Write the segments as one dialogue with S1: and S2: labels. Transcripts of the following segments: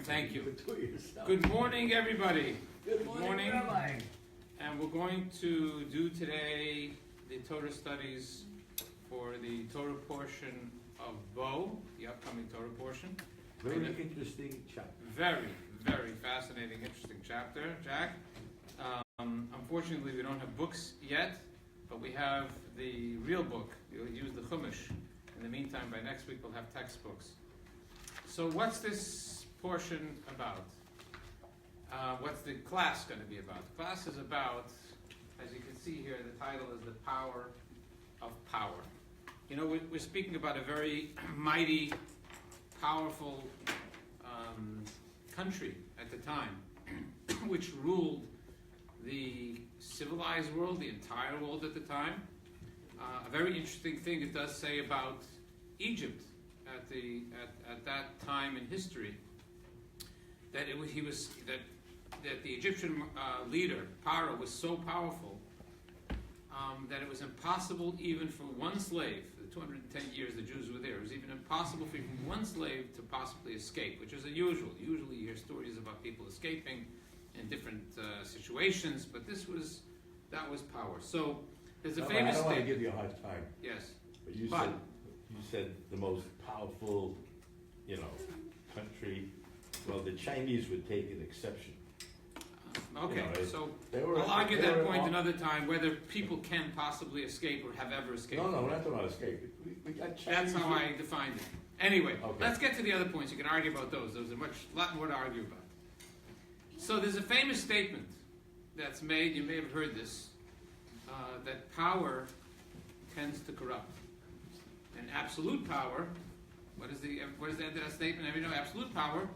S1: Thank you.
S2: Do it yourself.
S1: Good morning, everybody.
S2: Good morning, Rabbi.
S1: And we're going to do today the Torah studies for the Torah portion of Bo, the upcoming Torah portion.
S2: Very interesting chapter.
S1: Very, very fascinating, interesting chapter, Jack. Unfortunately, we don't have books yet, but we have the real book. We'll use the Chumash. In the meantime, by next week, we'll have textbooks. So what's this portion about? What's the class going to be about? The class is about, as you can see here, the title is The Power of Power. You know, we're speaking about a very mighty, powerful country at the time, which ruled the civilized world, the entire world at the time. A very interesting thing it does say about Egypt at that time in history, that that the Egyptian leader Pharaoh was so powerful that it was impossible even for one slave. The 210 years the Jews were there, it was even impossible for even one slave to possibly escape, which is unusual. Usually you hear stories about people escaping in different situations, but that was power. So there's a famous
S2: I don't want to
S1: statement.
S2: give you a hard time.
S1: Yes.
S2: But you said the most powerful, country. Well, the Chinese would take an exception.
S1: Okay, so
S2: they were-
S1: I'll argue
S2: they
S1: that
S2: were
S1: point
S2: all-
S1: another time, whether people can possibly escape or have ever escaped.
S2: No, we're not talking about escape. We got Chinese.
S1: That's how I defined it. Anyway,
S2: Okay.
S1: let's get to the other points. You can argue about those. There's a lot more to argue about. So there's a famous statement that's made, you may have heard this, that power tends to corrupt. And absolute power, what is the end of that statement? Everybody know absolute power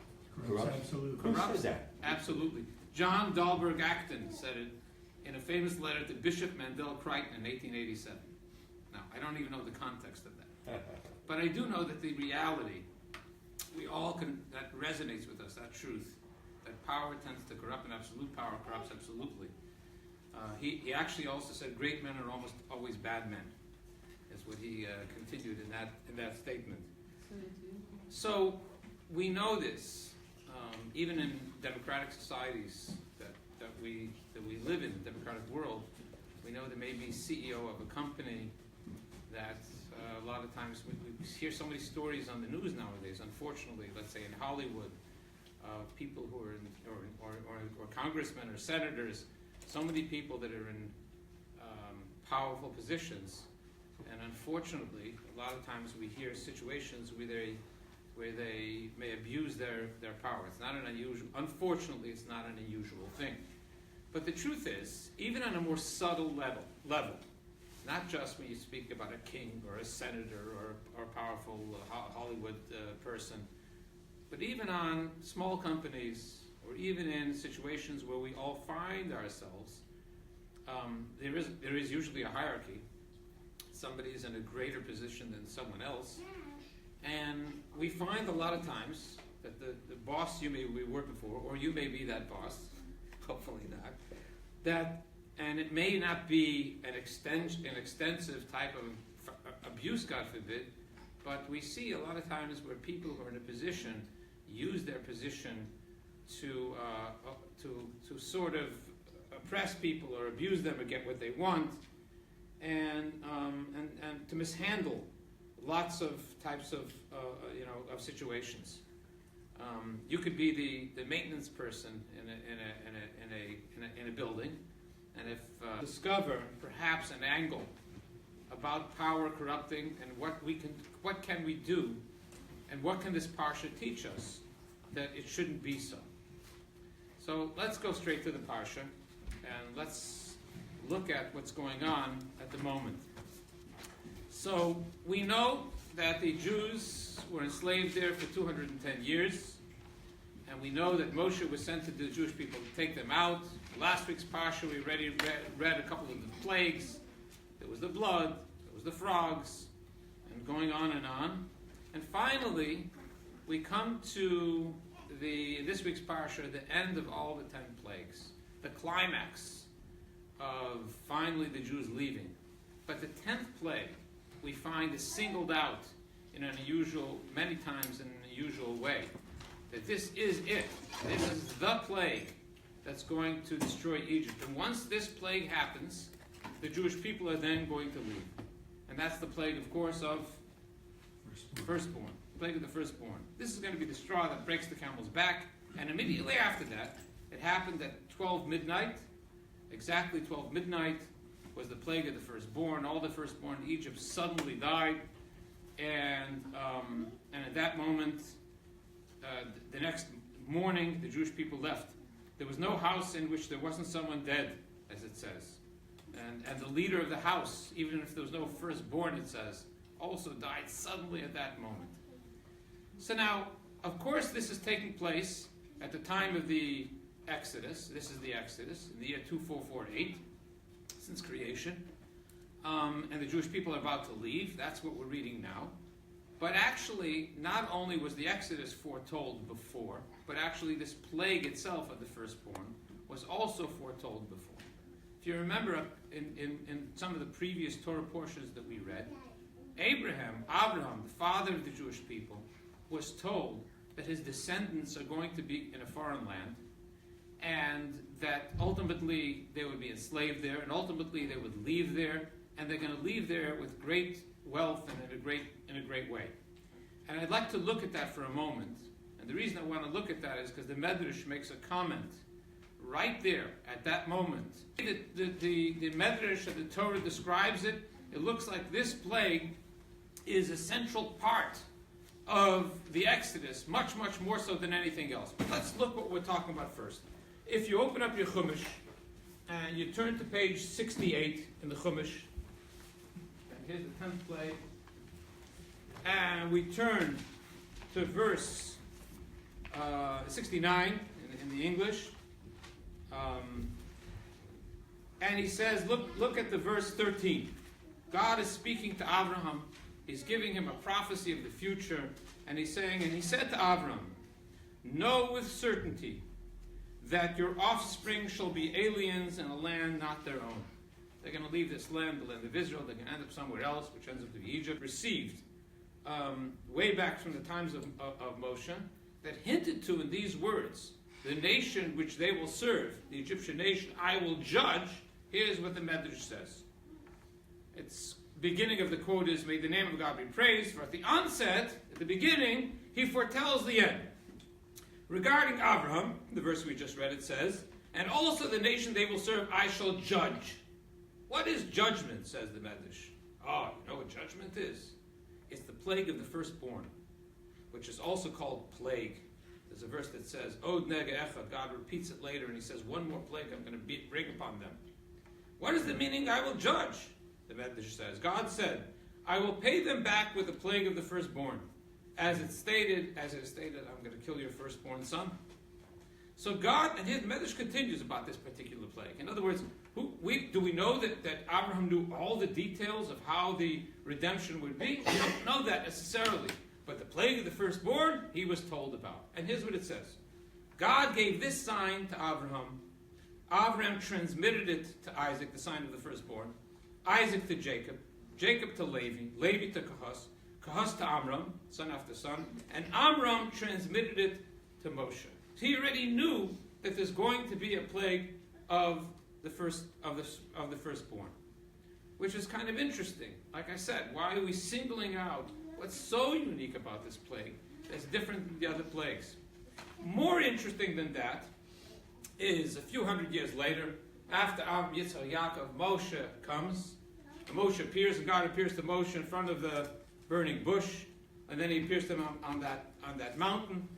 S2: Corrupt.
S3: Absolutely.
S2: Who
S1: corrupts.
S2: said that?
S1: Absolutely. John Dahlberg Acton said it in a famous letter to Bishop Mandel Crichton in 1887. Now, I don't even know the context of that. But I do know that the reality, that resonates with us, that truth, that power tends to corrupt and absolute power corrupts absolutely. He actually also said great men are almost always bad men, is what he continued in that statement. So we know this, even in democratic societies that we live in, the democratic world. We know there may be CEO of a company that a lot of times we hear so many stories on the news nowadays. Unfortunately, let's say in Hollywood, people who are or congressmen or senators, so many people that are in powerful positions, and unfortunately, a lot of times we hear situations where they may abuse their power. It's not an unusual. Unfortunately, it's not an unusual thing. But the truth is, even on a more subtle level, not just when you speak about a king or a senator or a powerful Hollywood person, but even on small companies or even in situations where we all find ourselves, there is usually a hierarchy. Somebody is in a greater position than someone else. And we find a lot of times that the boss you may be working for, or you may be that boss, hopefully not, and it may not be an extensive type of abuse, God forbid, but we see a lot of times where people who are in a position use their position to sort of oppress people or abuse them or get what they want, and to mishandle lots of types of situations. You could be the maintenance person in a building, and if discover perhaps an angle about power corrupting and what can we do, and what can this parsha teach us that it shouldn't be so. So let's go straight to the parsha, and let's look at what's going on at the moment. So we know that the Jews were enslaved there for 210 years, and we know that Moshe was sent to the Jewish people to take them out. Last week's parsha we read a couple of the plagues. There was the blood, there was the frogs, and going on and on. And finally, we come to this week's parsha, the end of all the 10 plagues, the climax of finally the Jews leaving. But the 10th plague, we find, is singled out in an unusual, many times in an unusual way. that this is it. This is the plague that's going to destroy Egypt. And once this plague happens, the Jewish people are then going to leave. And that's the plague, of course, of firstborn. The plague of the firstborn. This is going to be the straw that breaks the camel's back. And immediately after that, it happened at 12 midnight, exactly 12 midnight, was the plague of the firstborn. All the firstborn in Egypt suddenly died. And at that moment, the next morning, the Jewish people left. There was no house in which there wasn't someone dead, as it says. And the leader of the house, even if there was no firstborn, it says, also died suddenly at that moment. So now, of course, this is taking place at the time of the Exodus. This is the Exodus, in the year 2448, since creation. And the Jewish people are about to leave. That's what we're reading now. But actually, not only was the Exodus foretold before, but actually this plague itself of the firstborn was also foretold before. If you remember in some of the previous Torah portions that we read, Abraham, the father of the Jewish people, was told that his descendants are going to be in a foreign land, and that ultimately they would be enslaved there, and ultimately they would leave there, and they're going to leave there with great wealth and in a great way. And I'd like to look at that for a moment. And the reason I want to look at that is because the Medrash makes a comment right there at that moment. The Medrash of the Torah describes it. It looks like this plague is a central part of the Exodus, much, much more so than anything else. But let's look what we're talking about first. If you open up your Chumash and you turn to page 68 in the Chumash, and here's the 10th plague, and we turn to verse 69 in the English, and he says, look at the verse 13. God is speaking to Abraham. He's giving him a prophecy of the future, and he's saying, and he said to Abraham, know with certainty that your offspring shall be aliens in a land not their own. They're going to leave this land, the land of Israel. They're going to end up somewhere else, which ends up to be Egypt. Received way back from the times of Moshe, that hinted to in these words, the nation which they will serve, the Egyptian nation, I will judge. Here's what the Medrash says. It's beginning of the quote is, may the name of God be praised, for at the onset, at the beginning, he foretells the end. Regarding Abraham, the verse we just read, it says, and also the nation they will serve, I shall judge. What is judgment, says the Medrash? Oh, you know what judgment is? It's the plague of the firstborn, which is also called plague. There's a verse that says, Od nega echad. God repeats it later, and he says, one more plague I'm going to bring upon them. What is the meaning, I will judge? The Medrash says, God said, I will pay them back with the plague of the firstborn. As it is stated, I'm going to kill your firstborn son. So God, and here the Medrash continues about this particular plague. In other words, do we know that Abraham knew all the details of how the redemption would be? We don't know that necessarily. But the plague of the firstborn, he was told about. And here's what it says. God gave this sign to Abraham. Abraham transmitted it to Isaac, the sign of the firstborn. Isaac to Jacob. Jacob to Levi. Levi to Kahas. Kahas to Amram, son after son. And Amram transmitted it to Moshe. So he already knew that there's going to be a plague of the firstborn, which is kind of interesting. Like I said, why are we singling out what's so unique about this plague that's different than the other plagues? More interesting than that is a few hundred years later, after Avram, Yitzchak, Yaakov, Moshe comes. And Moshe appears, and God appears to Moshe in front of the burning bush, and then he appears to him on that mountain.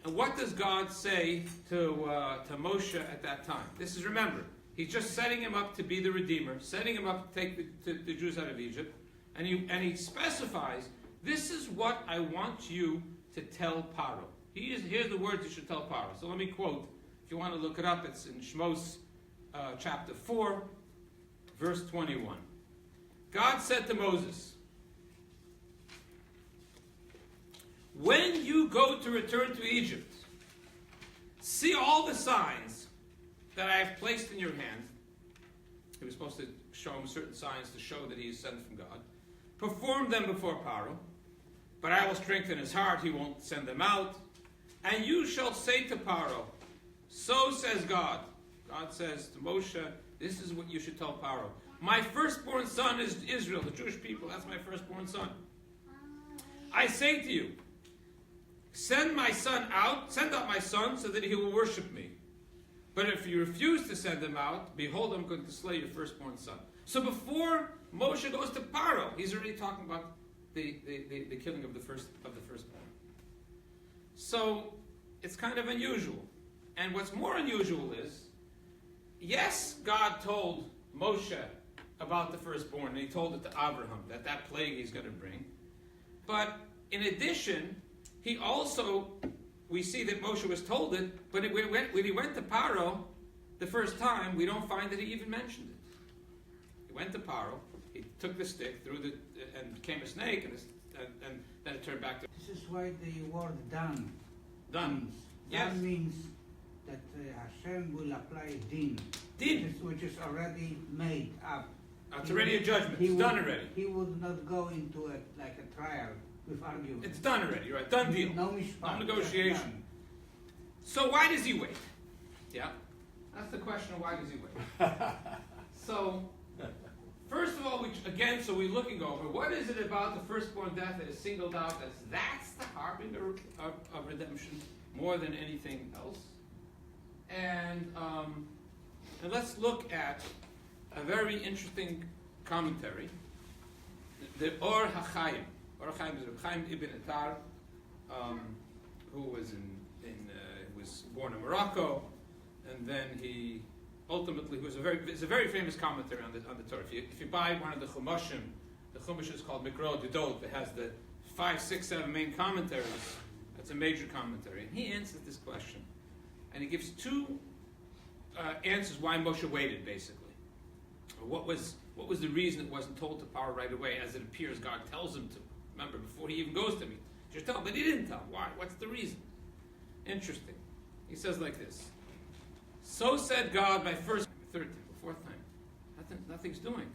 S1: And what does God say to Moshe at that time? This is, remember, he's just setting him up to be the Redeemer, setting him up to take the Jews out of Egypt, and he specifies, this is what I want you to tell Paro. Here's the words you should tell Paro. So let me quote, if you want to look it up, it's in Shmos chapter 4, verse 21. God said to Moses, when you go to return to Egypt, see all the signs that I have placed in your hand. He was supposed to show him certain signs to show that he is sent from God. Perform them before Paro, but I will strengthen his heart, he won't send them out. And you shall say to Paro, so says God. God says to Moshe, this is what you should tell Paro. My firstborn son is Israel, the Jewish people. That's my firstborn son. I say to you, send out my son so that he will worship me. But if you refuse to send him out, behold, I'm going to slay your firstborn son. So before Moshe goes to Paro, he's already talking about the killing of the firstborn. So it's kind of unusual. And what's more unusual is, yes, God told Moshe about the firstborn, and he told it to Abraham, that plague he's going to bring. But in addition, he also, we see that Moshe was told it, but when he went to Paro the first time, we don't find that he even mentioned it. He went to Paro, he took the stick, and became a snake, and then it turned back to...
S3: This is why the word done.
S1: Done. Yes.
S3: Done means that Hashem will apply din.
S1: Din.
S3: Which is already made up.
S1: It's already a judgment. It's done already.
S3: He would not go into it like a trial with argument.
S1: It's done already, right? Done deal.
S3: No mishpat.
S1: No negotiation. So why does he wait? Yeah? That's the question of why does he wait. So, first of all, we look and go over, what is it about the firstborn death that is singled out as that's the harbinger of redemption more than anything else? And let's look at a very interesting commentary, the Or HaChaim. Or HaChaim is Chaim Ibn Attar, who was was born in Morocco, and then he ultimately was it's a very famous commentary on the Torah. If you buy one of the Chumashim, the Chumash is called Mikro Didot, that has the 5, 6, 7 main commentaries. That's a major commentary, and he answers this question, and he gives two answers why Moshe waited, basically. What was the reason it wasn't told to Paro right away, as it appears God tells him to? Remember, before he even goes to me, just tell him, but he didn't tell him. Why? What's the reason? Interesting. He says like this: so said God, my third time, fourth time. Nothing's doing.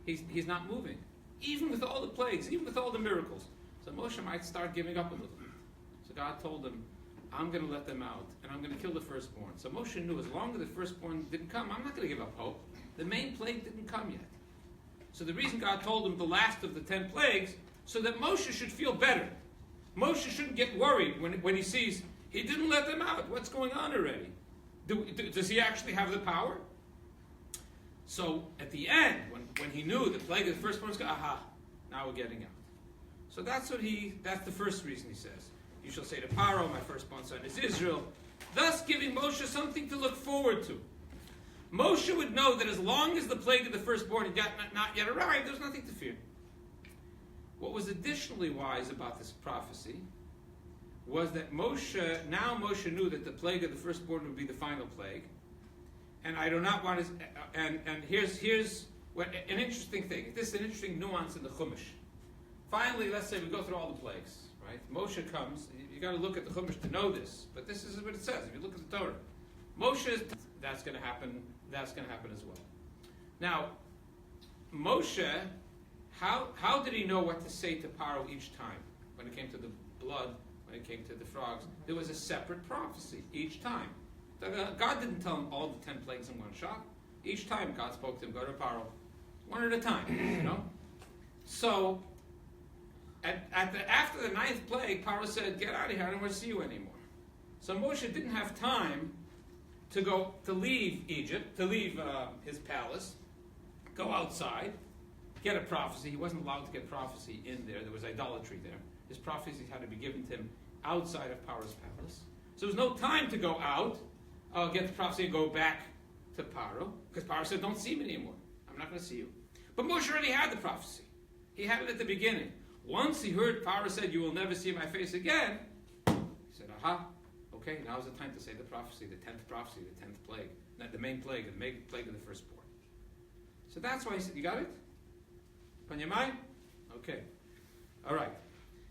S1: He's not moving, even with all the plagues, even with all the miracles. So Moshe might start giving up a little bit. So God told him, I'm going to let them out, and I'm going to kill the firstborn. So Moshe knew as long as the firstborn didn't come, I'm not going to give up hope. The main plague didn't come yet. So the reason God told him the last of the 10 plagues, so that Moshe should feel better. Moshe shouldn't get worried when he sees, he didn't let them out. What's going on already? Does he actually have the power? So at the end, when he knew the plague of the firstborn was going, aha, now we're getting out. So that's the first reason he says. You shall say to Paro, my firstborn son is Israel, thus giving Moshe something to look forward to. Moshe would know that as long as the plague of the firstborn had not yet arrived, there's nothing to fear. What was additionally wise about this prophecy was that Moshe knew that the plague of the firstborn would be the final plague. And I do not want to, and here's what, an interesting thing. This is an interesting nuance in the Chumash. Finally, let's say we go through all the plagues, right? Moshe comes, you got to look at the Chumash to know this, but this is what it says. If you look at the Torah, Moshe, that's going to happen as well. Now, Moshe, how did he know what to say to Paro each time? When it came to the blood, when it came to the frogs, there was a separate prophecy each time. God didn't tell him all the 10 plagues in one shot. Each time God spoke to him, go to Paro, one at a time, So, after the 9th plague, Paro said, get out of here, I don't want to see you anymore. So Moshe didn't have time to leave Egypt, to leave his palace, go outside, get a prophecy. He wasn't allowed to get prophecy in there. There was idolatry there. His prophecies had to be given to him outside of Paro's palace. So there was no time to go out, get the prophecy and go back to Paro, because Paro said, don't see me anymore. I'm not going to see you. But Moshe already had the prophecy. He had it at the beginning. Once he heard Paro said, you will never see my face again, he said, aha, okay, now's the time to say the prophecy, the 10th prophecy, the 10th plague, not the main plague, the main plague of the firstborn. So that's why he said, you got it? On your mind? Okay. All right.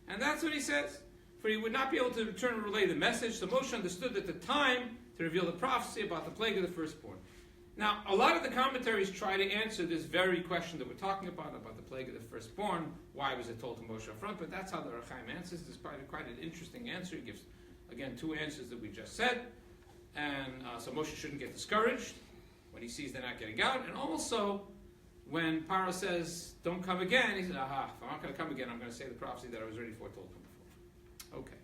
S1: And that's what he says. For he would not be able to return and relay the message, so Moshe understood that the time to reveal the prophecy about the plague of the firstborn. Now, a lot of the commentaries try to answer this very question that we're talking about the plague of the firstborn. Why was it told to Moshe up front? But that's how the Chaim answers. It's quite an interesting answer. He gives Again, two answers that we just said. And so Moshe shouldn't get discouraged when he sees they're not getting out. And also, when Paro says, don't come again, he says, aha, if I'm not going to come again, I'm going to say the prophecy that I was already foretold from before. Okay.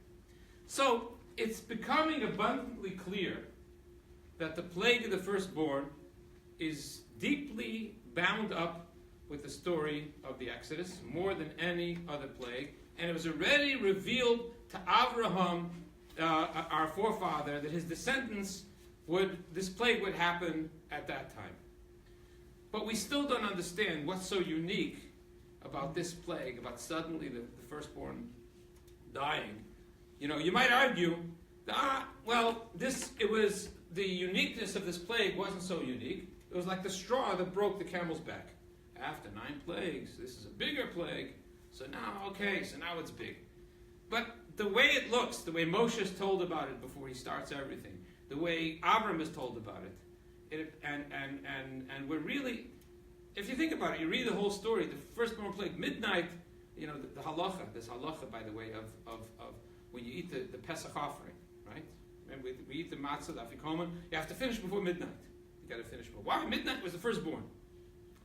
S1: So, it's becoming abundantly clear that the plague of the firstborn is deeply bound up with the story of the Exodus, more than any other plague. And it was already revealed to Abraham, our forefather, that his descendants this plague would happen at that time. But we still don't understand what's so unique about this plague, about suddenly the firstborn dying. You know, you might argue, it was the uniqueness of this plague wasn't so unique. It was like the straw that broke the camel's back. After 9 plagues, this is a bigger plague. So now it's big. But the way it looks, the way Moshe is told about it before he starts everything, the way Avram is told about it, and we're really, if you think about it, you read the whole story, the firstborn plague, midnight, you know, the halacha, this halacha, by the way, of when you eat the Pesach offering, right? Remember, we eat the matzah, the afikoman, you have to finish before midnight. You got to finish before. Why? Midnight was the firstborn.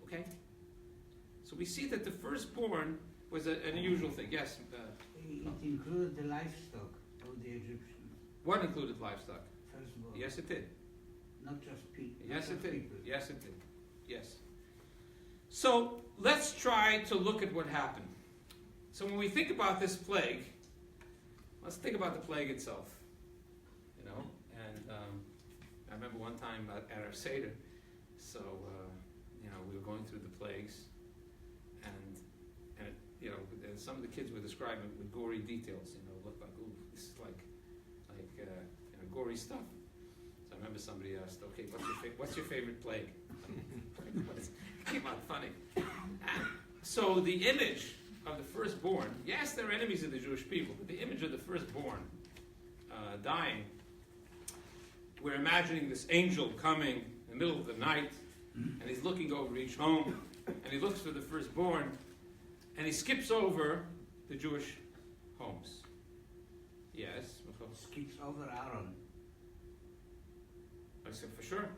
S1: Okay? So we see that the firstborn was an unusual thing. Yes?
S3: It included the livestock of the Egyptians.
S1: What included livestock?
S3: Firstborn.
S1: Yes, it did.
S3: Not just people.
S1: Yes, it did. Yes, it did. Yes. So let's try to look at what happened. So when we think about this plague, let's think about the plague itself. You know, and I remember one time at our Seder, so you know, we were going through the plagues, and you know, and some of the kids were describing it with gory details. You know, looked like, ooh, this is like you know, gory stuff. So I remember somebody asked, okay, what's your favorite plague? It came out funny. So the image of the firstborn, yes, they're enemies of the Jewish people, but the image of the firstborn dying, we're imagining this angel coming in the middle of the night, and he's looking over each home, and he looks for the firstborn, and he skips over the Jewish homes. Yes?
S3: Skips over Aaron.
S1: I said, for sure.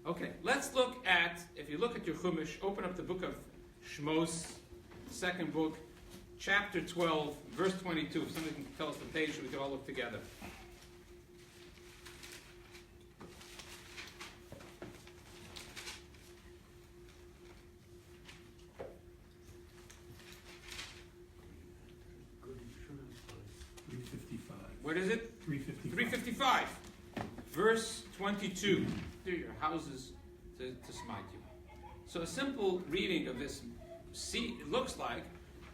S1: Okay, let's look at, if you look at your Chumash, open up the book of Shmos, second book, chapter 12, verse 22. If somebody can tell us the page so we can all look together.
S3: Good insurance policy.
S4: 355.
S1: What is it?
S4: 355.
S1: 355, verse 22. Here your houses to smite you. So a simple reading of this, it looks like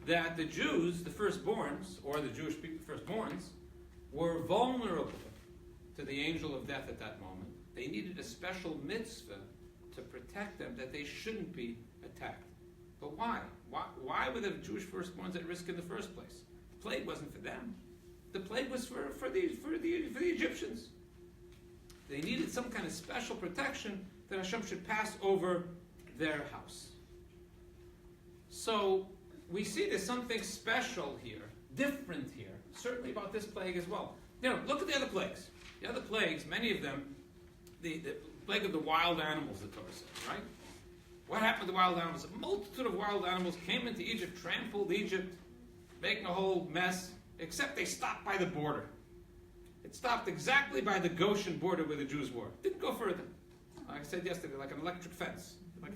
S1: that the Jews, the firstborns, or the Jewish people, firstborns, were vulnerable to the angel of death at that moment. They needed a special mitzvah to protect them, that they shouldn't be attacked. But why? Why were the Jewish firstborns at risk in the first place? The plague wasn't for them. The plague was for the Egyptians. They needed some kind of special protection that Hashem should pass over their house. So we see there's something special here, different here, certainly about this plague as well. You know, look at the other plagues. The other plagues, many of them, the plague of the wild animals, the Torah says, right? What happened to the wild animals? A multitude of wild animals came into Egypt, trampled Egypt, making a whole mess, except they stopped by the border. It stopped exactly by the Goshen border where the Jews were. It didn't go further. Like I said yesterday, like an electric fence. Like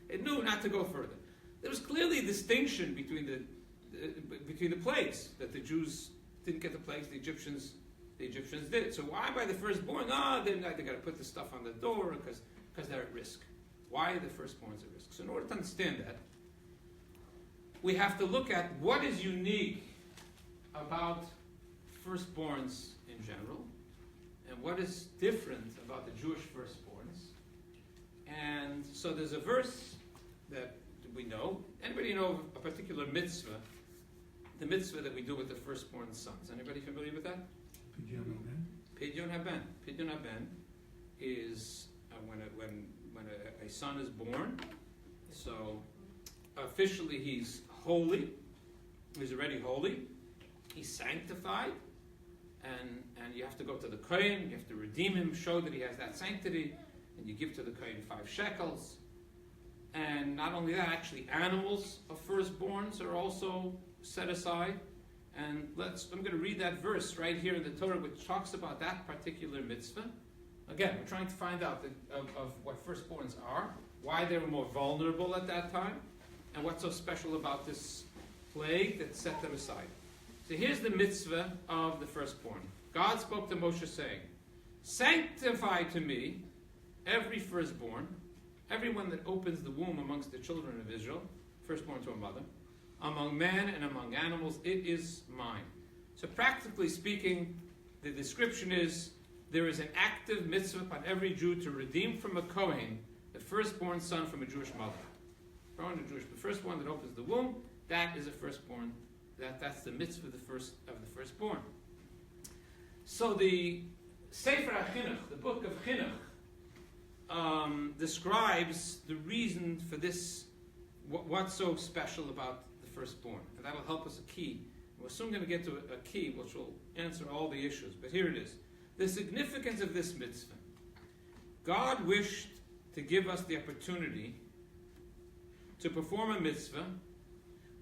S1: it knew not to go further. There was clearly a distinction between the plagues, that the Jews didn't get the plagues, the Egyptians did. So why by the firstborn? They got to put the stuff on the door because they're at risk. Why are the firstborns at risk? So in order to understand that, we have to look at what is unique about firstborns in general, and what is different about the Jewish firstborns. And so there's a verse that we know. Anybody know a particular mitzvah? The mitzvah that we do with the firstborn sons. Anybody familiar with that? Pidyon haben. Pidyon haben is when a son is born. So officially he's holy. He's already holy. He's sanctified. and you have to go to the Kohen, you have to redeem him, show that he has that sanctity, and you give to the Kohen 5 shekels. And not only that, actually animals of firstborns are also set aside. And I'm going to read that verse right here in the Torah, which talks about that particular mitzvah. Again, we're trying to find out of what firstborns are, why they were more vulnerable at that time, and what's so special about this plague that set them aside. So here's the mitzvah of the firstborn. God spoke to Moshe saying, "Sanctify to me every firstborn, everyone that opens the womb amongst the children of Israel," firstborn to a mother, "among men and among animals, it is mine." So practically speaking, the description is, there is an active mitzvah upon every Jew to redeem from a Kohen the firstborn son from a Jewish mother. The firstborn that opens the womb, that is a firstborn. That's the mitzvah of the firstborn. So the Sefer HaChinuch, the book of Chinuch, describes the reason for this, what's so special about the firstborn. And that'll help us a key. We're soon going to get to a key which will answer all the issues. But here it is. The significance of this mitzvah. God wished to give us the opportunity to perform a mitzvah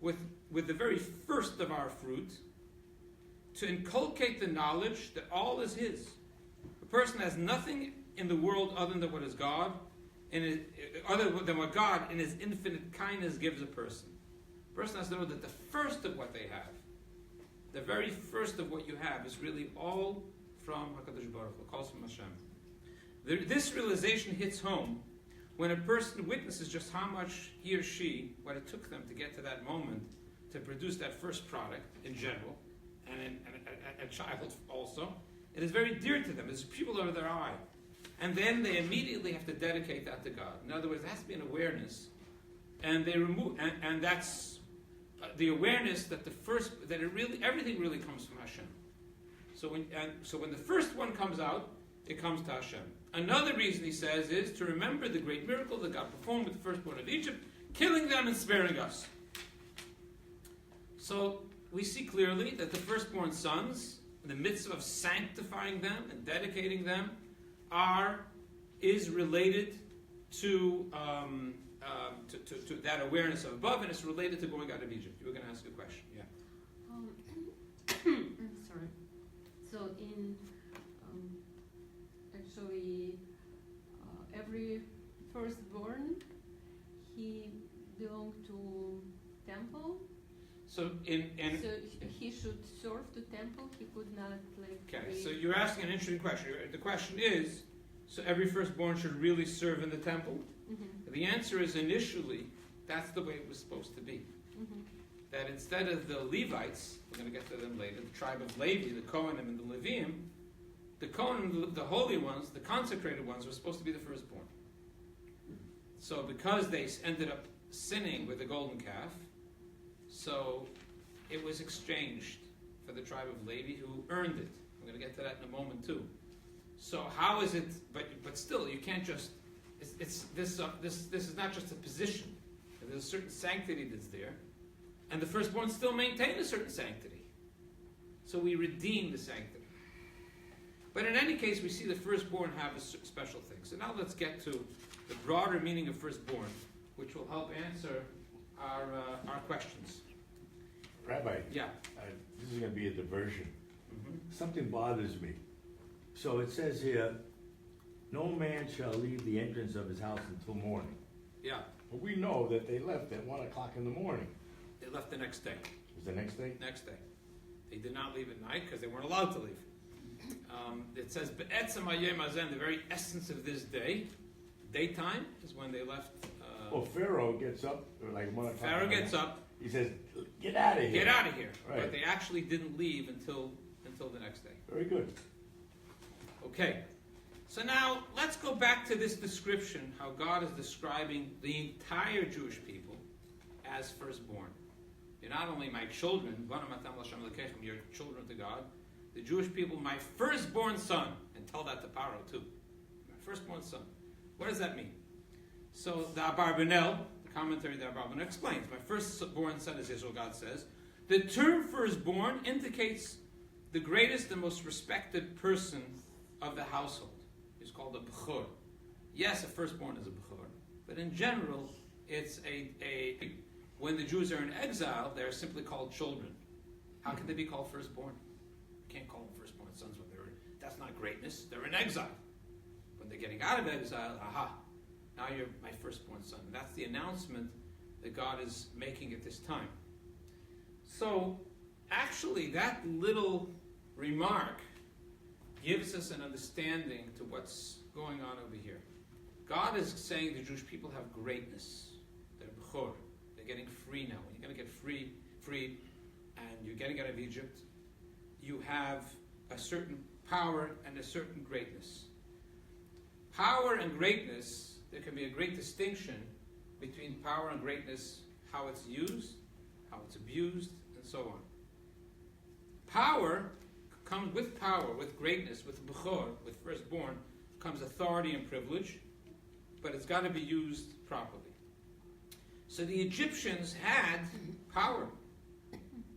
S1: with the very first of our fruit, to inculcate the knowledge that all is His. A person has nothing in the world other than what is God, and other than what God in His infinite kindness gives a person. A person has to know that the first of what they have, the very first of what you have, is really all from HaKadosh Baruch Hu, calls from Hashem. This realization hits home when a person witnesses just how much he or she, what it took them to get to that moment, to produce that first product in general, and a child also. It is very dear to them. It's pupil over their eye. And then they immediately have to dedicate that to God. In other words, there has to be an awareness. And they remove, and that's the awareness that everything really comes from Hashem. So when the first one comes out, it comes to Hashem. Another reason he says is to remember the great miracle that God performed with the firstborn of Egypt, killing them and sparing us. So we see clearly that the firstborn sons, in the midst of sanctifying them and dedicating them, is related to that awareness of above, and it's related to going out of Egypt. You were going to ask a question, yeah.
S4: Sorry. So actually, every firstborn, he belonged to temple.
S1: So
S4: So he should serve to temple. He could not
S1: Okay, so you're asking an interesting question. The question is, so every firstborn should really serve in the temple?
S4: Mm-hmm.
S1: The answer is initially, that's the way it was supposed to be.
S4: Mm-hmm.
S1: That instead of the Levites, we're going to get to them later, the tribe of Levi, the Kohanim and the Leviim, the Kohanim, the holy ones, the consecrated ones, were supposed to be the firstborn. So because they ended up sinning with the golden calf, so it was exchanged for the tribe of Levi, who earned it. I'm going to get to that in a moment too. So how is it? But still, you can't just. This is not just a position. There's a certain sanctity that's there, and the firstborn still maintain a certain sanctity. So we redeem the sanctity. But in any case, we see the firstborn have a special thing. So now let's get to the broader meaning of firstborn, which will help answer our questions.
S2: Rabbi,
S1: Yeah.
S2: this is going to be a diversion.
S1: Mm-hmm.
S2: Something bothers me. So it says here, no man shall leave the entrance of his house until morning.
S1: Yeah.
S2: Well, we know that they left at 1 o'clock in the morning.
S1: They left the next day.
S2: Was the next day?
S1: Next day. They did not leave at night because they weren't allowed to leave. It says, "Be'etzem hayom hazen," the very essence of this day, daytime, is when they left.
S2: Well, Pharaoh gets up like 1 o'clock.
S1: Pharaoh gets up.
S2: He says, "Get out of here."
S1: Get out of here.
S2: Right.
S1: But they actually didn't leave until the next day.
S2: Very good.
S1: Okay. So now let's go back to this description, how God is describing the entire Jewish people as firstborn. You're not only my children, you're children to God. The Jewish people, my firstborn son, and tell that to Paro too. My firstborn son. What does that mean? So the Abarbanel, the commentary of the Abarbanel explains, my firstborn son is Israel, God says. The term firstborn indicates the greatest and most respected person of the household is called a bechor. Yes, a firstborn is a bechor, but in general, it's when the Jews are in exile, they're simply called children. How can they be called firstborn? You can't call them firstborn sons when that's not greatness. They're in exile. When they're getting out of exile, aha, now you're my firstborn son. And that's the announcement that God is making at this time. So, actually, that little remark gives us an understanding to what's going on over here. God is saying the Jewish people have greatness. They're bechor. They're getting free now. When you're going to get freed, and you're getting out of Egypt, you have a certain power and a certain greatness. Power and greatness, there can be a great distinction between power and greatness, how it's used, how it's abused, and so on. Power comes with power, with greatness, with bechor, with firstborn, comes authority and privilege, but it's got to be used properly. So the Egyptians had power.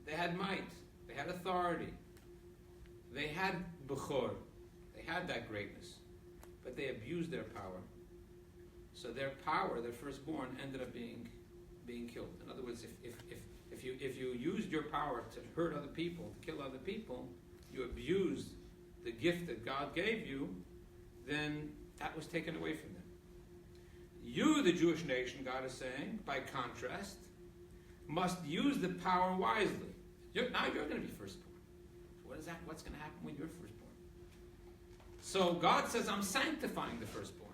S1: They had might. They had authority. They had bechor. They had that greatness. But they abused their power. So their power, their firstborn, ended up being killed. In other words, if you used your power to hurt other people, to kill other people, you abused the gift that God gave you, then that was taken away from them. You, the Jewish nation, God is saying, by contrast, must use the power wisely. Now you're going to be firstborn. What's going to happen when you're firstborn? So God says, I'm sanctifying the firstborn.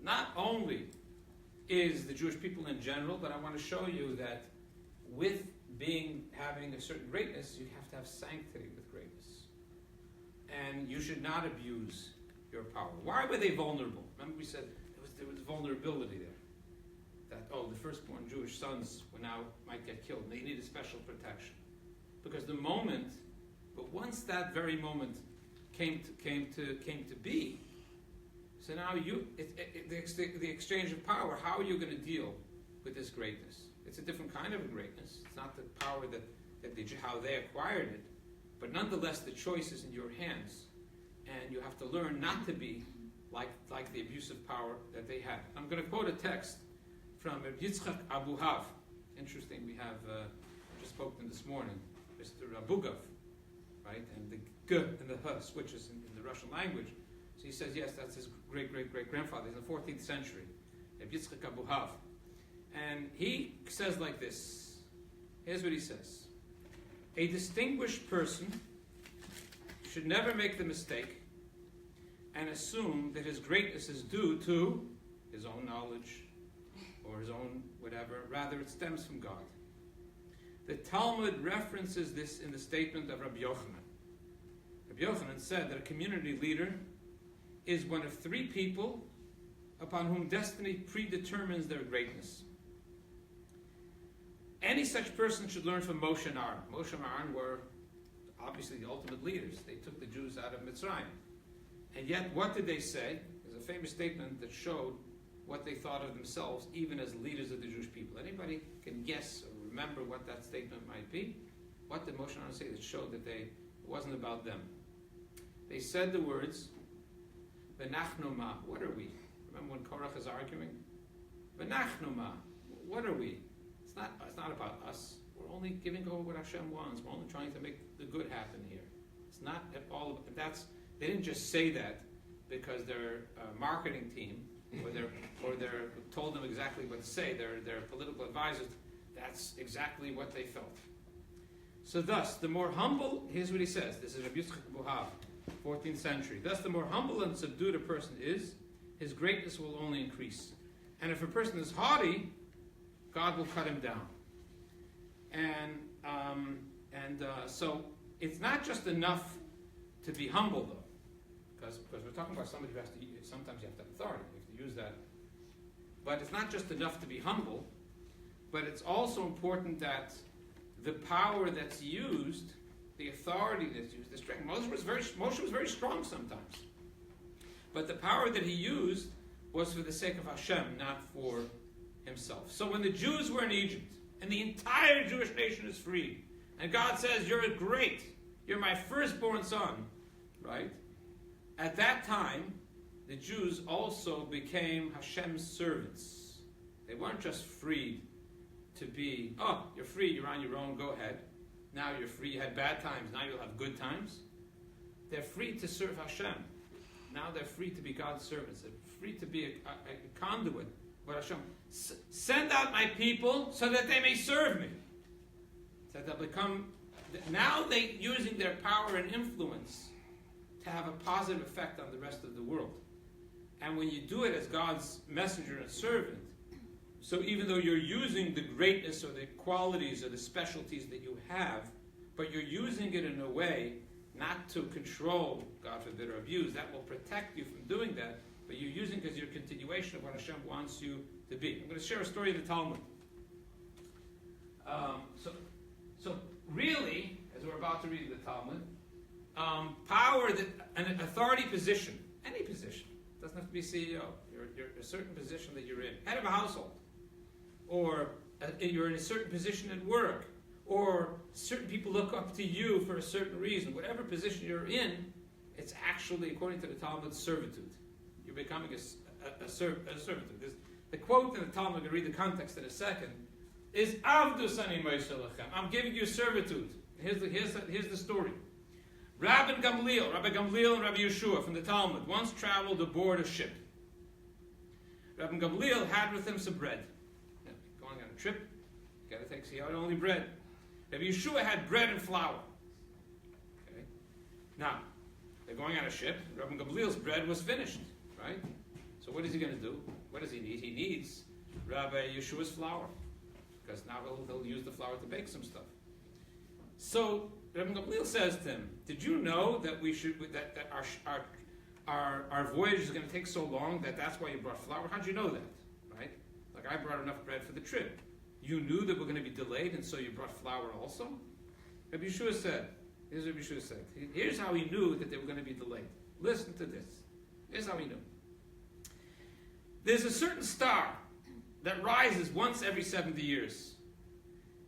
S1: Not only is the Jewish people in general, but I want to show you that with having a certain greatness, you have to have sanctity with greatness. And you should not abuse your power. Why were they vulnerable? Remember we said there was vulnerability there. That, the firstborn Jewish sons might get killed. And they needed special protection. Because once that very moment came to be, so now the exchange of power, how are you going to deal with this greatness? It's a different kind of a greatness. It's not the power how they acquired it, but nonetheless the choice is in your hands, and you have to learn not to be like the abusive power that they had. I'm going to quote a text from Yitzchak Abuhav. Interesting, we have just spoke to him this morning, Mr. Abugav, right? And the G and the H switches in the Russian language. So he says, yes, that's his great-great-great-grandfather. He's in the 14th century, Yitzchak Abuhav. And he says like this. Here's what he says. A distinguished person should never make the mistake and assume that his greatness is due to his own knowledge or his own whatever. Rather, it stems from God. The Talmud references this in the statement of Rabbi Yochanan. Rabbi Yochanan said that a community leader is one of three people upon whom destiny predetermines their greatness. Any such person should learn from Moshe and Aaron. Moshe and Aaron were obviously the ultimate leaders. They took the Jews out of Mitzrayim. And yet, what did they say? There's a famous statement that showed what they thought of themselves, even as leaders of the Jewish people. Anybody can guess or remember what that statement might be? What did Moshe and Aaron say that showed that it wasn't about them? They said the words, V'nachnu ma, what are we? Remember when Korach is arguing? V'nachnu ma, what are we? It's not about us. We're only giving over what Hashem wants. We're only trying to make the good happen here. It's not at all. They didn't just say that because their marketing team or they're told them exactly what to say. Their political advisors. That's exactly what they felt. So thus, the more humble. Here's what he says. This is Rabbi Yitzchak Abuhav, 14th century. Thus, the more humble and subdued a person is, his greatness will only increase. And if a person is haughty, God will cut him down. So it's not just enough to be humble, though, because we're talking about somebody who has to. Sometimes you have to have authority. You have to use that. But it's not just enough to be humble, but it's also important that the power that's used, the authority that's used, the strength. Moshe was very strong sometimes, but the power that he used was for the sake of Hashem, not for himself. So when the Jews were in Egypt, and the entire Jewish nation is free, and God says, you're great, You're my firstborn son, right? At that time, the Jews also became Hashem's servants. They weren't just freed to be, oh, you're free, you're on your own, go ahead. Now you're free, you had bad times, now you'll have good times. They're free to serve Hashem. Now they're free to be God's servants. They're free to be a conduit for Hashem. Send out my people so that they may serve me. So they'll become, now they're using their power and influence to have a positive effect on the rest of the world. And when you do it as God's messenger and servant, so even though you're using the greatness or the qualities or the specialties that you have, but you're using it in a way not to control, God forbid, or abuse, that will protect you from doing that, but you're using it as your continuation of what Hashem wants you to be. I'm going to share a story of the Talmud. So really, as we're about to read the Talmud, power, an authority position, any position, doesn't have to be CEO, you're a certain position that you're in, head of a household, or you're in a certain position at work, or certain people look up to you for a certain reason. Whatever position you're in, it's actually, according to the Talmud, servitude. You're becoming a servitude. The quote in the Talmud, I'm going to read the context in a second, is Avdus ani Moshe lechem. I'm giving you servitude. Here's the story. Rabbi Gamliel and Rabbi Yeshua from the Talmud once traveled aboard a ship. Rabbi Gamliel had with him some bread. Going on a trip, you got to see out only bread. Rabbi Yeshua had bread and flour. Okay. Now, they're going on a ship. Rabbi Gamliel's bread was finished, right? So what is he going to do? What does he need? He needs Rabbi Yeshua's flour, because now he'll use the flour to bake some stuff. So Rabbi Gamliel says to him, "Did you know that that our voyage is going to take so long that's why you brought flour? How'd you know that? Right? Like I brought enough bread for the trip. You knew that we're going to be delayed, and so you brought flour also?" Rabbi Yeshua said, here's what Rabbi Yeshua said. Here's how he knew that they were going to be delayed. Listen to this. Here's how he knew. There's a certain star that rises once every 70 years.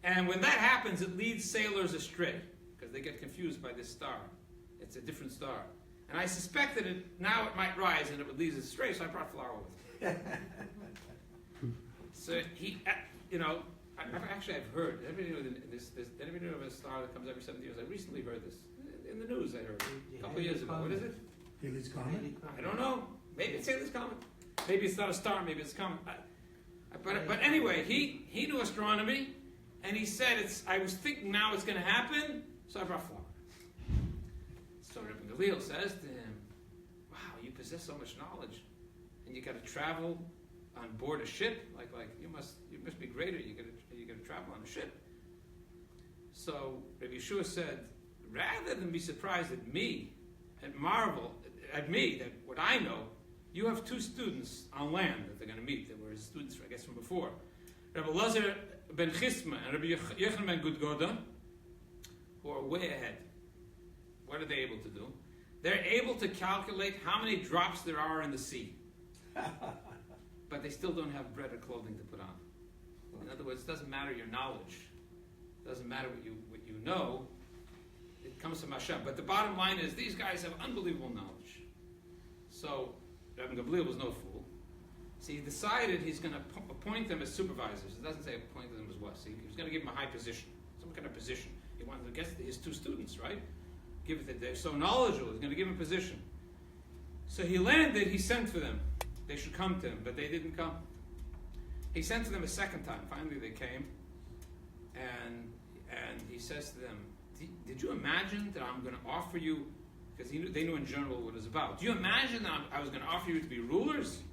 S1: And when that happens, it leads sailors astray, because they get confused by this star. It's a different star. And I suspect that now it might rise and it would lead us astray, so I brought flour with me. So I've heard. Everybody know this? Anybody know of a star that comes every 70 years? I recently heard this in the news. I heard a couple of years ago. What is it?
S5: Haley's Comet?
S1: I don't know. Maybe it's Haley's Comet. Maybe it's not a star. Maybe it's a comet. But anyway, he knew astronomy, and he said I was thinking now it's going to happen, so I brought flour. So Rabbi Gamliel says to him, "Wow, you possess so much knowledge, and you got to travel on board a ship. Like you must be greater. You got to travel on a ship." So Rabbi Yeshua said, rather than be surprised at me and marvel at me that what I know, you have two students on land that they're going to meet. They were his students, I guess, from before. Rabbi Lazar ben Chisma and Rabbi Yochanan ben Gudgoda, who are way ahead. What are they able to do? They're able to calculate how many drops there are in the sea. But they still don't have bread or clothing to put on. In other words, it doesn't matter your knowledge. It doesn't matter what you know. It comes from Hashem. But the bottom line is these guys have unbelievable knowledge. So Rabbi Gamliel was no fool. So he decided he's going to appoint them as supervisors. It doesn't say appoint them as what. So he was going to give them a high position, some kind of position. He wanted to get his two students, right? They're so knowledgeable. He's going to give them a position. So he landed. He sent for them. They should come to him, but they didn't come. He sent to them a second time. Finally, they came, and he says to them, "Did you imagine that I'm going to offer you?" Because they knew in general what it was about. Do you imagine that I was going to offer you to be rulers?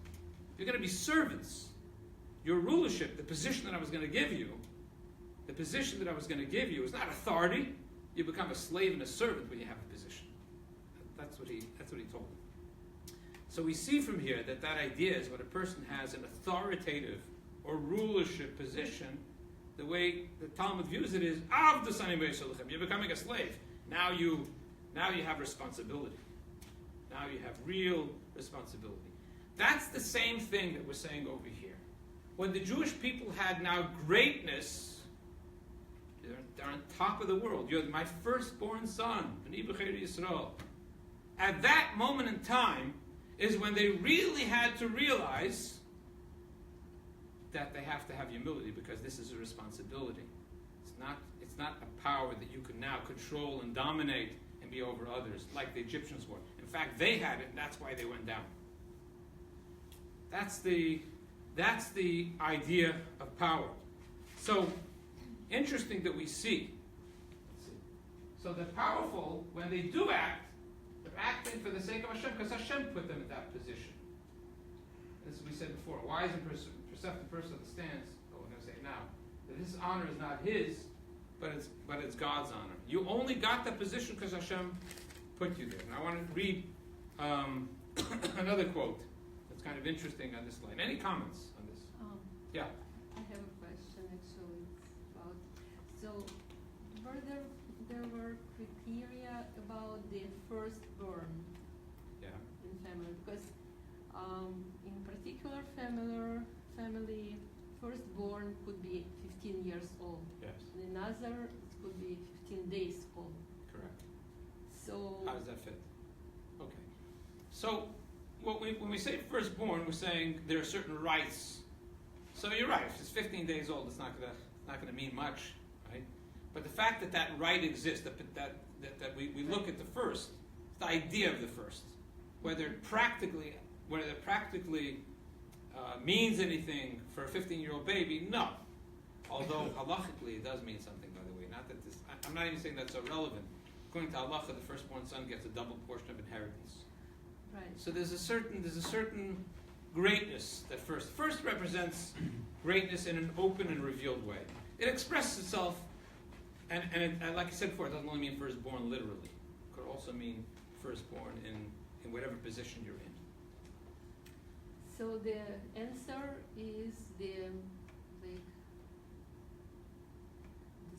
S1: You're going to be servants. Your rulership, the position that I was going to give you, is not authority. You become a slave and a servant when you have a position. That's what he told them. So we see from here that idea is when a person has an authoritative or rulership position, the way the Talmud views it is, Avdus ani Moshe lechem. You're becoming a slave. Now you have responsibility. Now you have real responsibility. That's the same thing that we're saying over here. When the Jewish people had now greatness, They're on top of the world. You're my firstborn son. B'nai b'chei Yisrael. At that moment in time is when they really had to realize that they have to have humility, because this is a responsibility. It's not a power that you can now control and dominate and be over others like the Egyptians were. In fact, they had it, and that's why they went down. That's the idea of power. So, interesting that we see. So the powerful, when they do act, they're acting for the sake of Hashem, because Hashem put them in that position. As we said before, a wise and perceptive person understands, we're going to say now, that his honor is not his, but it's God's honor. You only got that position because Hashem put you there. And I want to read another quote that's kind of interesting on this line. Any comments on this? Yeah.
S4: I have a question actually about, so there were criteria about the firstborn
S1: Yeah.
S4: in family, because in particular family firstborn could be 15 years old.
S1: Yes.
S4: In another it could be 15 days old.
S1: Correct.
S4: So
S1: How does that fit? Okay. So when we say firstborn, we're saying there are certain rights. So you're right. If it's 15 days old, it's not gonna mean much, right? But the fact that that right exists, that we look at the first, the idea of the first, whether it practically means anything for a 15-year-old baby, no. Although halachically it does mean something, by the way. Not that this, I'm not even saying that's irrelevant. According to halacha, the firstborn son gets a double portion of inheritance.
S4: right.
S1: So there's a certain greatness that first represents greatness in an open and revealed way. It expresses itself, and like I said before, it doesn't only mean firstborn literally. It could also mean firstborn in whatever position you're in.
S4: So the answer is the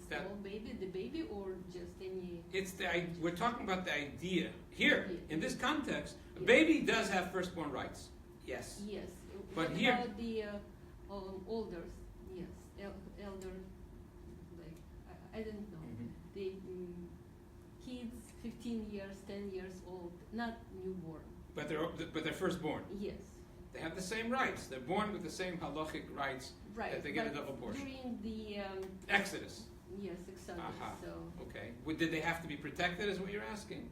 S4: small baby, the baby, or just any?
S1: We're talking about the idea here in this context. A
S4: Yeah.
S1: baby does have firstborn rights. Yes.
S4: Yes.
S1: But
S4: what
S1: here-
S4: about the older? Yes, elder. Like I don't know.
S1: Mhm.
S4: The kids, 15 years, 10 years old, not newborn.
S1: But they're firstborn.
S4: Yes.
S1: They have the same rights. They're born with the same halachic rights
S4: Right.
S1: that they get a
S4: but
S1: double portion.
S4: During the
S1: Exodus.
S4: yes, Exodus.
S1: Aha.
S4: So
S1: Okay. Did they have to be protected? Is what you're asking?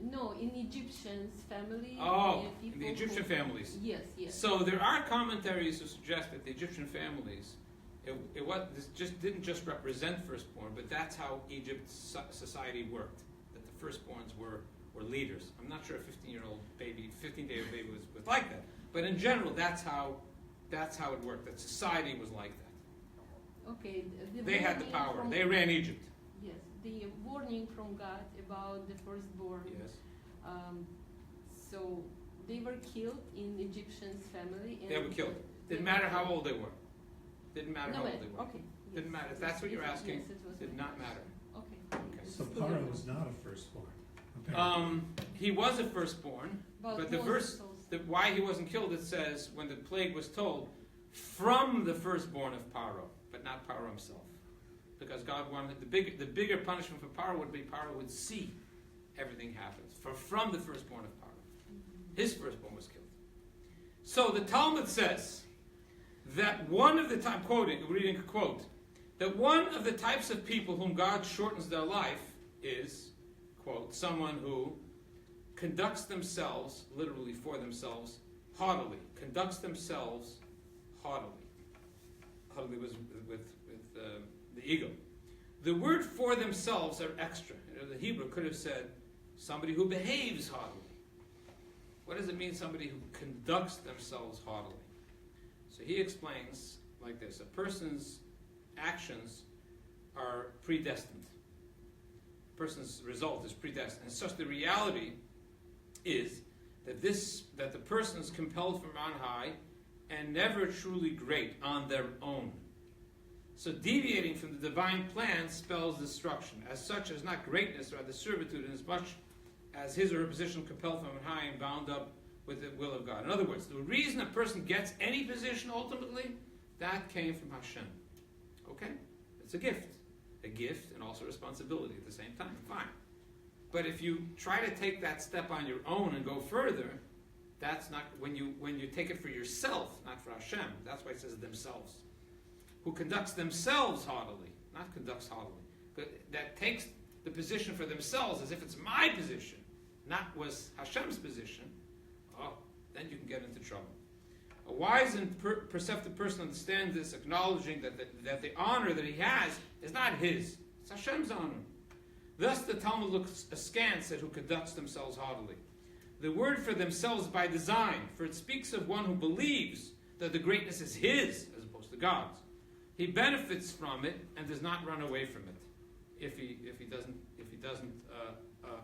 S4: no, in Egyptians family.
S1: Oh,
S4: people
S1: in the Egyptian
S4: who,
S1: families.
S4: Yes, yes.
S1: So there are commentaries who suggest that the Egyptian families, this didn't just represent firstborn, but that's how Egypt's society worked. That the firstborns were leaders. I'm not sure a 15-year-old baby, 15-day-old baby was like that, but in general, that's how it worked. That society was like that.
S4: Okay.
S1: They had the
S4: warning
S1: power.
S4: from-
S1: They ran Egypt.
S4: Yes, the warning from God about the firstborn.
S1: Yes.
S4: So they were killed in Egyptian's family. And
S1: They were killed.
S4: they
S1: Didn't
S4: were
S1: matter how
S4: killed.
S1: old they were. Didn't matter
S4: No
S1: how
S4: matter.
S1: old they were.
S4: Okay.
S1: Didn't
S4: yes,
S1: matter. If
S4: it
S1: that's what
S4: was-
S1: you're asking,
S4: yes, it was
S1: did
S4: my
S1: not matter.
S4: Okay.
S1: Okay.
S5: So Paro was not a firstborn. apparently.
S1: He was a firstborn, but the
S4: Moses
S1: verse,
S4: also.
S1: why he wasn't killed, it says, when the plague was told, from the firstborn of Paro, but not Paro himself. Because God wanted, the bigger punishment for Paro would be Paro would see everything happens. From the firstborn of Paro. His firstborn was killed. So the Talmud says that one of the, I'm reading a quote, that one of the types of people whom God shortens their life is, quote, someone who conducts themselves, literally for themselves, haughtily. Conducts themselves haughtily. Haughtily was with the ego. The word for themselves are extra. The Hebrew could have said somebody who behaves haughtily. What does it mean, somebody who conducts themselves haughtily? So he explains like this. A person's actions are predestined. A person's result is predestined. And such the reality is that the person is compelled from on high and never truly great on their own. So deviating from the divine plan spells destruction. As such, as not greatness, rather servitude, inasmuch as his or her position compelled from on high and bound up with the will of God. In other words, the reason a person gets any position ultimately, that came from Hashem. Okay? It's a gift and also responsibility at the same time. Fine. But if you try to take that step on your own and go further, that's not when you take it for yourself, not for Hashem. That's why it says themselves. Who conducts themselves haughtily, not conducts haughtily. But that takes the position for themselves as if it's my position, not was Hashem's position. Oh, then you can get into trouble. A wise and perceptive person understands this, acknowledging that the honor that he has is not his. It's Hashem's honor. Thus the Talmud looks askance at who conducts themselves haughtily. The word for themselves by design, for it speaks of one who believes that the greatness is his as opposed to God's. He benefits from it and does not run away from it if he doesn't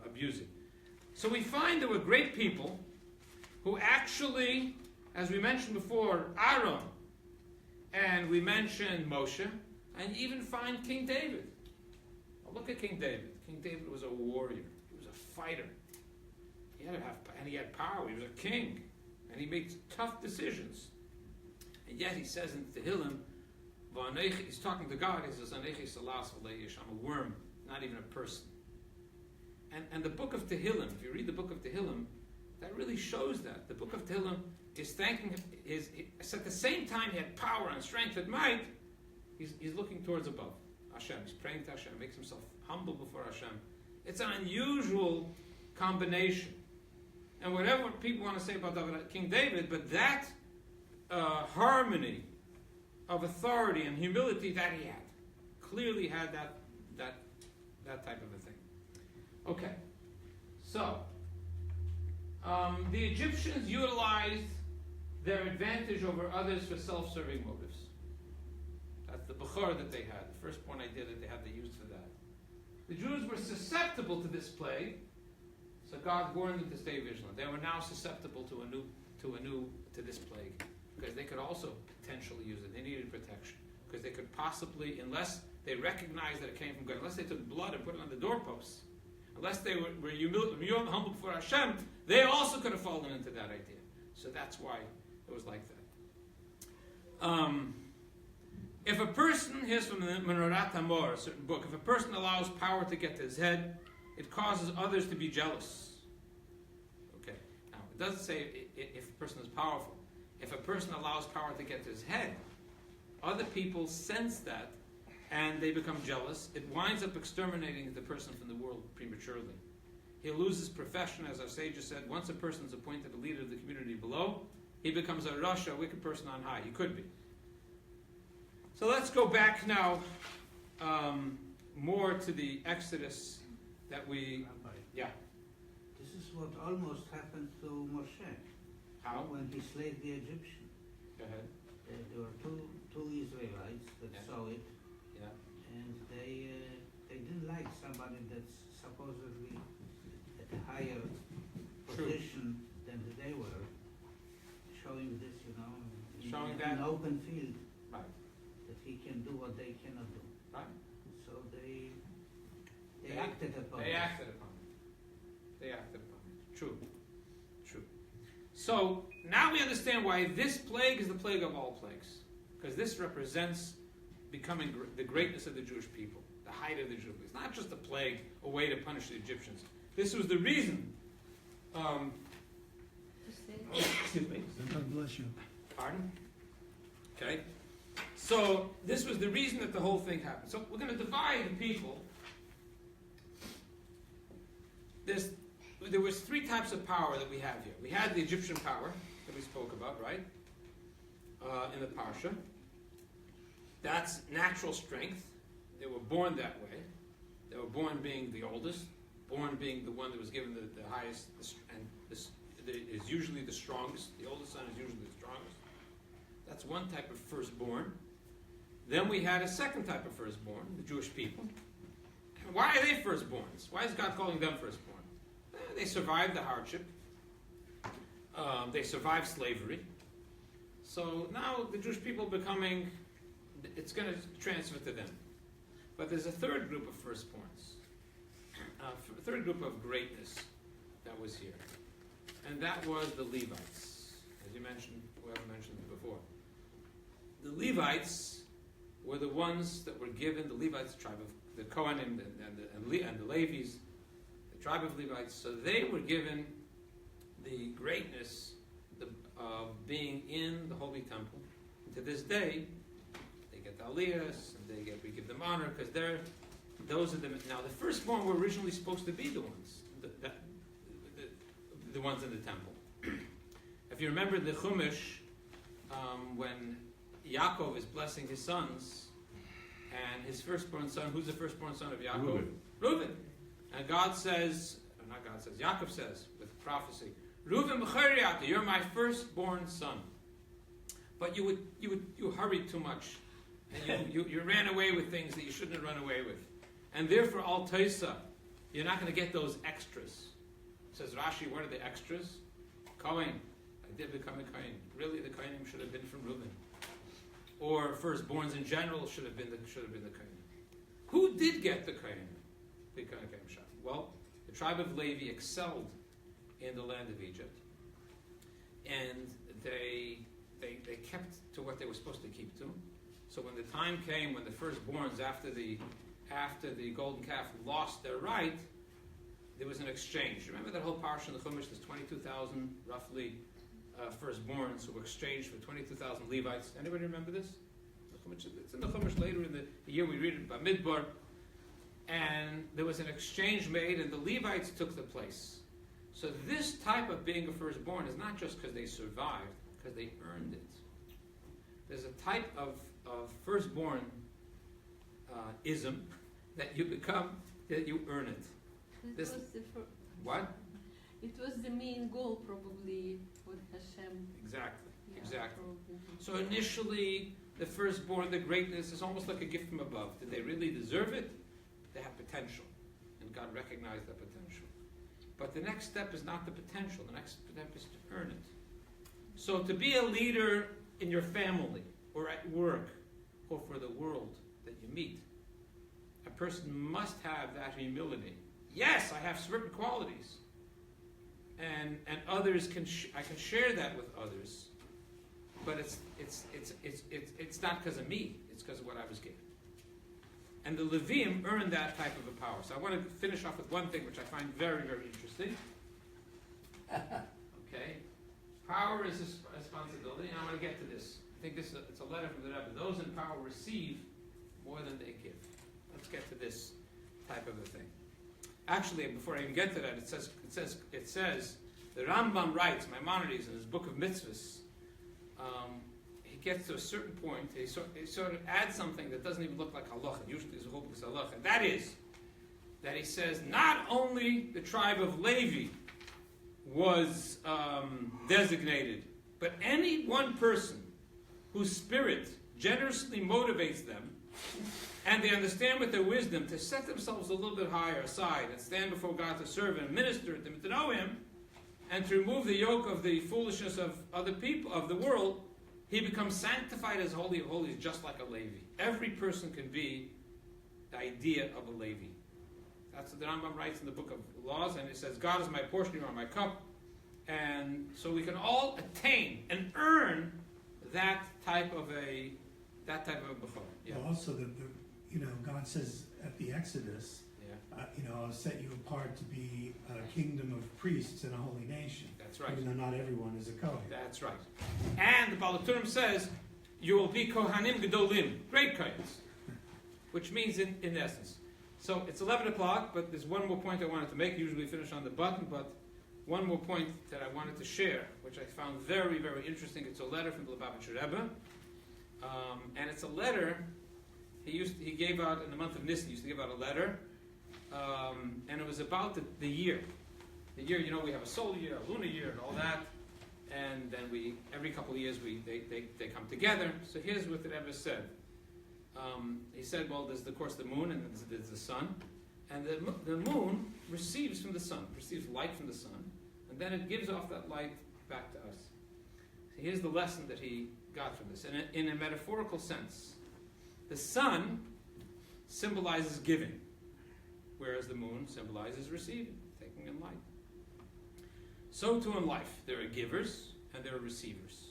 S1: abuse it. So we find there were great people who actually, as we mentioned before, Aaron, and we mentioned Moshe, and even find King David. Well, look at King David. King David was a warrior. He was a fighter. He had power. He was a king, and he made tough decisions. And yet he says in Tehillim, he's talking to God. He says, "I'm a worm, not even a person." And the book of Tehillim, if you read the book of Tehillim, that really shows that. The book of Tehillim is thanking him. At the same time he had power and strength and might, he's looking towards above Hashem. He's praying to Hashem, makes himself humble before Hashem. It's an unusual combination. And whatever people want to say about King David, but that harmony of authority and humility that he had, clearly had that type of a thing. Okay, so the Egyptians utilized their advantage over others for self-serving motives. That's the Bechor that they had, the firstborn idea that they had they used for that. The Jews were susceptible to this plague, so God warned them to stay vigilant. They were now susceptible to this plague, because they could also potentially use it. They needed protection, because they could possibly, unless they recognized that it came from God, unless they took blood and put it on the doorposts, unless they were humble before Hashem, they also could have fallen into that idea. So that's why it was like that. If a person, here's from the Menorah Tamor, a certain book, if a person allows power to get to his head, it causes others to be jealous. Okay, now it doesn't say if a person is powerful. If a person allows power to get to his head, other people sense that and they become jealous. It winds up exterminating the person from the world prematurely. He'll lose his profession, as our sages said. Once a person is appointed a leader of the community below, he becomes a rasha, a wicked person on high. He could be. So let's go back now more to the Exodus that we...
S3: Rabbi,
S1: Yeah.
S3: this is what almost happened to Moshe.
S1: How?
S3: When he slayed the Egyptian.
S1: Go ahead.
S3: There were two Israelites that
S1: Yeah.
S3: saw it,
S1: Yeah.
S3: and they didn't like somebody that's supposedly at a higher position than they were, showing this,
S1: Showing
S3: in
S1: that-
S3: an open field,
S1: Right.
S3: that he can do what they cannot do.
S1: Right.
S3: So they acted upon
S1: They
S3: it.
S1: acted upon it. They acted upon it. True. True. So now we understand why this plague is the plague of all plagues. Because this represents becoming the greatness of the Jewish people, the height of the Jewish people. It's not just a plague, a way to punish the Egyptians. This was the reason. Excuse me.
S5: God bless you.
S1: Pardon? Okay. So this was the reason that the whole thing happened. So we're going to divide the people. There was three types of power that we have here. We had the Egyptian power that we spoke about, right? In the Parsha. That's natural strength. They were born that way. They were born being the oldest, born being the one that was given the highest, and this is usually the strongest. The oldest son is usually the strongest. That's one type of firstborn. Then we had a second type of firstborn, the Jewish people. And why are they firstborns? Why is God calling them firstborn? They survived the hardship. They survived slavery. So now the Jewish people becoming, it's going to transfer to them. But there's a third group of firstborns, a third group of greatness that was here. And that was the Levites, as you mentioned, whoever mentioned it before. The Levites were the ones that were given, the Levites, the tribe of the Kohanim and the Levites, the tribe of Levites, so they were given the greatness of being in the Holy Temple. And to this day, they get the aliyahs, and we give them honor, because those are the, now the firstborn were originally supposed to be the ones, the ones in the temple. If you remember the Chumash, when Yaakov is blessing his sons, and his firstborn son, who's the firstborn son of Yaakov? Reuven. And Yaakov says, with prophecy, Reuven b'chariata, you're my firstborn son. But you hurried too much, and you ran away with things that you shouldn't have run away with. And therefore, al taisa, you're not going to get those extras. Says Rashi, what are the extras? Kohen. I did become a Kohen. Really, the Kohenim should have been from Reuben. Or firstborns in general should have been the Kohen. Who did get the Kohen? The Kohen Shah. Well, the tribe of Levi excelled in the land of Egypt, and they kept to what they were supposed to keep to. So when the time came when the firstborns after the golden calf lost their right, there was an exchange. Remember that whole parsha in the Chumash? There's 22,000 roughly firstborns who were exchanged for 22,000 Levites. Anybody remember this? It's in the Chumash later in the year we read it by Midbar. And there was an exchange made, and the Levites took the place. So this type of being a firstborn is not just because they survived, because they earned it. There's a type of firstborn ism that you become, that you earn it. What?
S4: It was the main goal, probably, with Hashem.
S1: Exactly.
S4: Yeah,
S1: Exactly.
S4: probably.
S1: So initially, the firstborn, the greatness, is almost like a gift from above. Did they really deserve it? They have potential, and God recognized that potential. But the next step is not the potential. The next step is to earn it. So to be a leader in your family, or at work, or for the world that you meet, a person must have that humility. Yes, I have certain qualities, and others I can share that with others, but it's not because of me. It's because of what I was given. And the Levim earned that type of a power. So I want to finish off with one thing which I find very, very interesting. Okay, power is a responsibility, and I want to get to this. I think it's a letter from the Rebbe. Those in power receive more than they give. Let's get to this type of a thing. Actually, before I even get to that, it says the Rambam writes, Maimonides, in his book of mitzvahs, he gets to a certain point, he sort of adds something that doesn't even look like halacha. Usually it's a whole book is halacha. That is, that he says not only the tribe of Levi was designated, but any one person whose spirit generously motivates them, and they understand with their wisdom to set themselves a little bit higher aside and stand before God to serve and minister to Him, to know Him, and to remove the yoke of the foolishness of other people, of the world, he becomes sanctified as holy of holies, just like a Levi. Every person can be the idea of a Levi. That's what the Rambam writes in the book of Laws, and it says, God is my portion, you are my cup. And so we can all attain and earn that type of a bechor. Yeah.
S5: Well, also, God says at the Exodus, I'll set you apart to be a kingdom of priests and a holy nation.
S1: That's right.
S5: Even though not everyone is a Kohen.
S1: That's right. And the Baal HaTurim says, you will be Kohanim Gedolim, great Kohens, which means in essence. So it's 11 o'clock, but there's one more point I wanted to make. Usually we finish on the button, but one more point that I wanted to share, which I found very, very interesting. It's a letter from the Lubavitcher Rebbe, and it's a letter he gave out in the month of Nisan. He used to give out a letter, and it was about the year. The year, we have a solar year, a lunar year, and all that, and then every couple of years they come together. So here's what the Rebbe said. He said, well, there's of course the moon, and there's the sun, and the moon receives from the sun, receives light from the sun, and then it gives off that light back to us. So here's the lesson that he got from this. In a metaphorical sense, the sun symbolizes giving, whereas the moon symbolizes receiving, taking in light. So too in life, there are givers and there are receivers.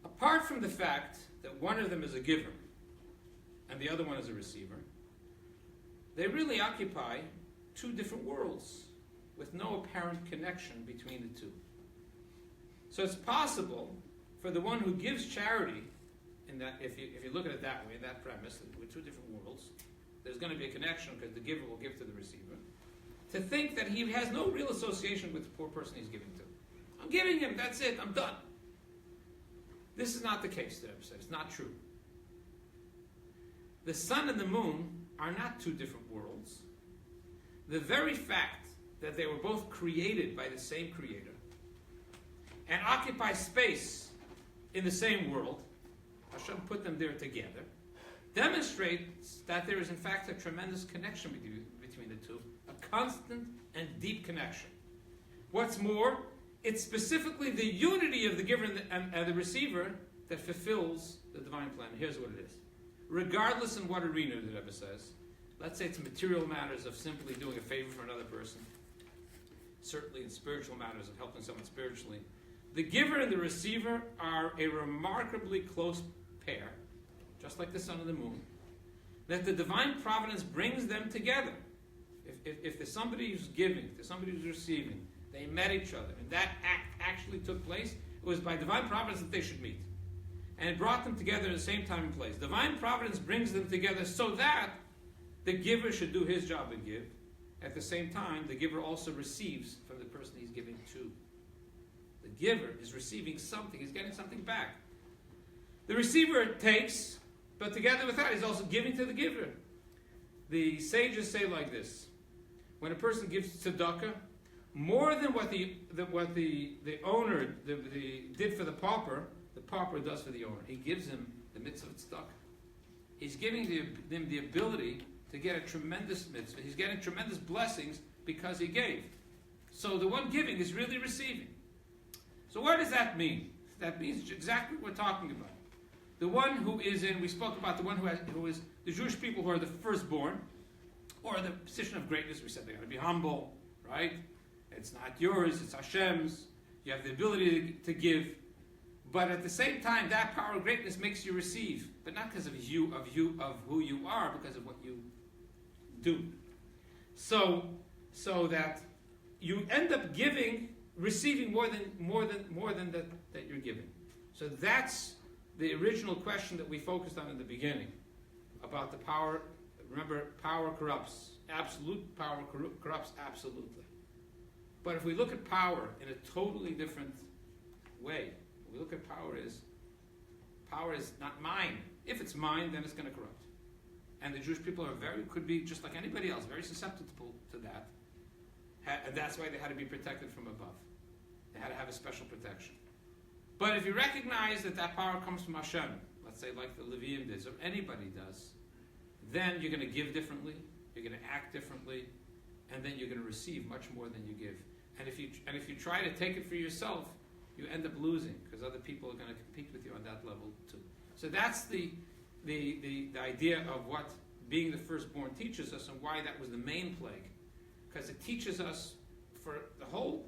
S1: Apart from the fact that one of them is a giver and the other one is a receiver, they really occupy two different worlds with no apparent connection between the two. So it's possible for the one who gives charity, in that, if you look at it that way, that premise, with two different worlds, there's going to be a connection because the giver will give to the receiver, to think that he has no real association with the poor person he's giving to. I'm giving him, that's it, I'm done. This is not the case, the Rebbe said. It's not true. The sun and the moon are not two different worlds. The very fact that they were both created by the same creator and occupy space in the same world, Hashem put them there together, demonstrates that there is in fact a tremendous connection between the two, a constant and deep connection. What's more, it's specifically the unity of the giver and the receiver that fulfills the divine plan. Here's what it is. Regardless in what arena, the Rebbe says, let's say it's material matters of simply doing a favor for another person, certainly in spiritual matters of helping someone spiritually, the giver and the receiver are a remarkably close pair, just like the sun and the moon, that the divine providence brings them together. If there's somebody who's giving, there's somebody who's receiving, they met each other, and that act actually took place, it was by divine providence that they should meet. And it brought them together at the same time and place. Divine providence brings them together so that the giver should do his job and give. At the same time, the giver also receives from the person he's giving to. The giver is receiving something, he's getting something back. The receiver takes, but together with that, he's also giving to the giver. The sages say like this: when a person gives tzedakah, more than what the owner did for the pauper does for the owner. He gives him the mitzvah of tzedakah. He's giving them the ability to get a tremendous mitzvah. He's getting tremendous blessings because he gave. So the one giving is really receiving. So what does that mean? That means exactly what we're talking about. The one who is we spoke about the one who is the Jewish people who are the firstborn, or the position of greatness. We said they got to be humble, right? It's not yours, it's Hashem's. You have the ability to give. But at the same time, that power of greatness makes you receive, but not because of who you are, because of what you do. So that you end up receiving more than that you're giving. So that's the original question that we focused on in the beginning about the power. Remember, power corrupts. Absolute power corrupts absolutely. But if we look at power in a totally different way, we look at power is not mine. If it's mine, then it's going to corrupt. And the Jewish people could be just like anybody else, very susceptible to that. And that's why they had to be protected from above. They had to have a special protection. But if you recognize that power comes from Hashem, let's say like the Levium does, or anybody does, then you're going to give differently, you're going to act differently, and then you're going to receive much more than you give. And if you try to take it for yourself, you end up losing, because other people are going to compete with you on that level too. So that's the idea of what being the firstborn teaches us, and why that was the main plague, because it teaches us for the whole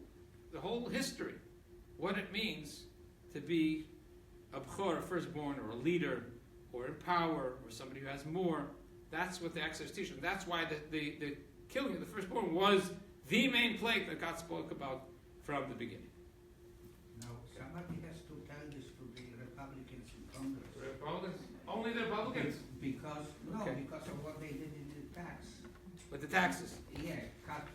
S1: history what it means to be a b'chor, a firstborn, or a leader, or in power, or somebody who has more. That's what the Exodus teaches. That's why the killing of the firstborn was the main plague that God spoke about from the beginning.
S3: Now, somebody has to tell this to the Republicans in Congress.
S1: Republicans? Only the Republicans?
S3: Because
S1: Okay.
S3: of what they did in the tax.
S1: With the taxes?
S3: Yeah, cut